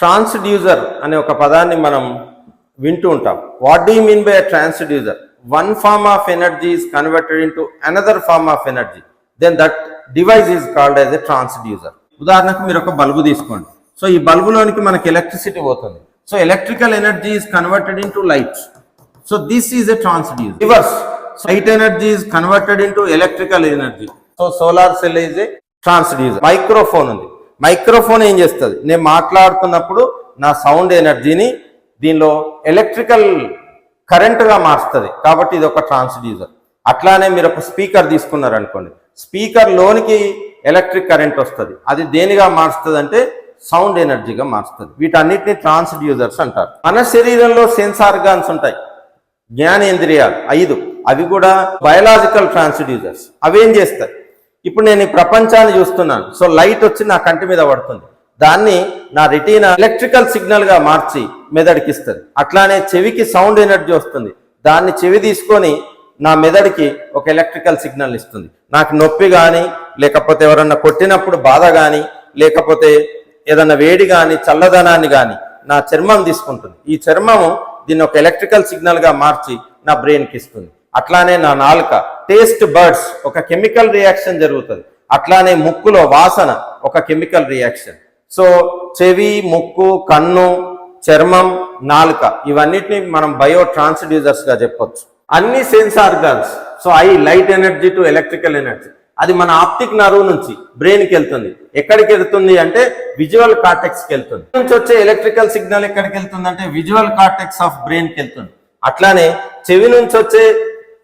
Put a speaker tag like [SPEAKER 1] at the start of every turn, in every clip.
[SPEAKER 1] Transducer అనే ఒక పదాన్ని మనం వింటూ ఉంటాం. What do you mean by transducer? One form of energy is converted into another form of energy, then that device is called as a transducer. ఉదాహరణకు మీరు ఒక బల్బు తీసుకోండి. సో ఈ బల్బులోనికి మనకి ఎలక్ట్రిసిటీ పోతుంది. So electrical energy is converted into light. So this is a transducer. Reverse, light energy is converted into electrical energy. So solar cell is a transducer. Microphone ఉంది. Microphone ఏం చేస్తుంది? నేను మాట్లాడుతున్నప్పుడు నా సౌండ్ ఎనర్జీని దీనిలో ఎలక్ట్రికల్ కరెంట్గా మార్చుతుంది, కాబట్టి ఇది ఒక ట్రాన్స్డ్యూసర్. అట్లానే మీరు ఒక స్పీకర్ తీసుకున్నారనుకోండి, స్పీకర్ లోనికి ఎలక్ట్రిక్ కరెంట్ వస్తుంది. అది దేనిగా మారుస్తుంది అంటే సౌండ్ ఎనర్జీగా మారుస్తుంది. వీటన్నిటిని ట్రాన్స్డ్యూసర్స్ అంటారు. మన శరీరంలో సెన్స్ ఆర్గాన్స్ ఉంటాయి, జ్ఞానేంద్రియాలు 5. అవి కూడా బయలాజికల్ ట్రాన్స్డ్యూసర్స్. అవేం చేస్తాయి? ఇప్పుడు నేను ఈ ప్రపంచాన్ని చూస్తున్నాను. సో లైట్ వచ్చి నా కంటి మీద పడుతుంది. దాన్ని నా రెటీనా ఎలక్ట్రికల్ సిగ్నల్ గా మార్చి మెదడుకి ఇస్తుంది. అట్లానే చెవికి సౌండ్ ఎనర్జీ వస్తుంది. దాన్ని చెవి తీసుకొని నా మెదడుకి ఒక ఎలక్ట్రికల్ సిగ్నల్ ఇస్తుంది. నాకు నొప్పి కానీ, లేకపోతే ఎవరన్నా కొట్టినప్పుడు బాధ కానీ, లేకపోతే ఏదన్నా వేడి కానీ, చల్లదనాన్ని కానీ నా చర్మం తీసుకుంటుంది. ఈ చర్మము దీన్ని ఒక ఎలక్ట్రికల్ సిగ్నల్ గా మార్చి నా బ్రెయిన్కి ఇస్తుంది. అట్లానే నా నాలుక, టేస్ట్ బర్డ్స్, ఒక కెమికల్ రియాక్షన్ జరుగుతుంది. అట్లానే ముక్కులో వాసన, ఒక కెమికల్ రియాక్షన్. సో చెవి, ముక్కు, కన్ను, చర్మం, నాలుక, ఇవన్నిటిని మనం బయో ట్రాన్స్డ్యూసర్స్ గా చెప్పొచ్చు. అన్ని sense organs. So light energy to electrical energy, అది మన ఆప్టిక్ నర్వ్ నుంచి బ్రెయిన్కి వెళ్తుంది. ఎక్కడికి వెళ్తుంది అంటే విజువల్ కార్టెక్స్కి వెళ్తుంది. నుంచి వచ్చే ఎలక్ట్రికల్ సిగ్నల్ ఎక్కడికి వెళ్తుంది అంటే విజువల్ కార్టెక్స్ ఆఫ్ బ్రెయిన్కి వెళ్తుంది. అట్లానే చెవి నుంచి వచ్చే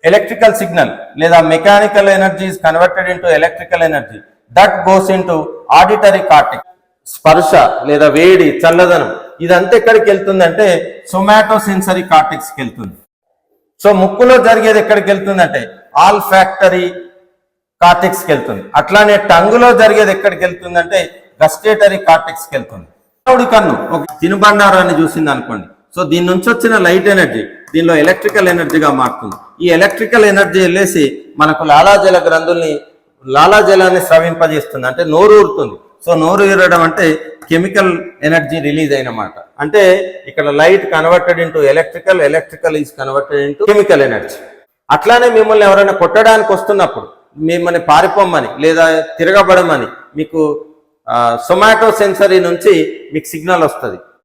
[SPEAKER 1] ఎలక్ట్రికల్ సిగ్నల్ లేదా mechanical energy is converted into electrical energy, that goes into auditory cortex. స్పర్శ లేదా వేడి, చల్లదనం, ఇదంతా ఎక్కడికి వెళ్తుందంటే సొమాటో సెన్సరీ కార్టెక్స్కి వెళ్తుంది. సో ముక్కులో జరిగేది ఎక్కడికి వెళ్తుందంటే ఆల్ ఫ్యాక్టరీ కార్టెక్స్కి వెళ్తుంది. అట్లానే టంగులో జరిగేది ఎక్కడికి వెళ్తుందంటే గస్టేటరీ కార్టెక్స్కి వెళ్తుంది. కన్ను ఒక తినుబండారాన్ని చూసింది అనుకోండి. సో దీని నుంచి వచ్చిన లైట్ ఎనర్జీ దీనిలో ఎలక్ట్రికల్ ఎనర్జీగా మారుతుంది. ఈ ఎలక్ట్రికల్ ఎనర్జీ వెళ్ళేసి మనకు లాలాజల గ్రంథుల్ని, లాలాజలాన్ని స్రవింపజేస్తుంది, అంటే నోరు ఊరుతుంది. సో నోరు ఊరడం అంటే కెమికల్ ఎనర్జీ రిలీజ్ అయినమాట. అంటే ఇక్కడ light converted into electrical, electrical is converted into chemical energy. అట్లానే మిమ్మల్ని ఎవరైనా కొట్టడానికి వస్తున్నప్పుడు మిమ్మల్ని పారిపోమని లేదా తిరగబడమని మీకు సొమాటో సెన్సరీ నుంచి మీకు సిగ్నల్ వస్తుంది.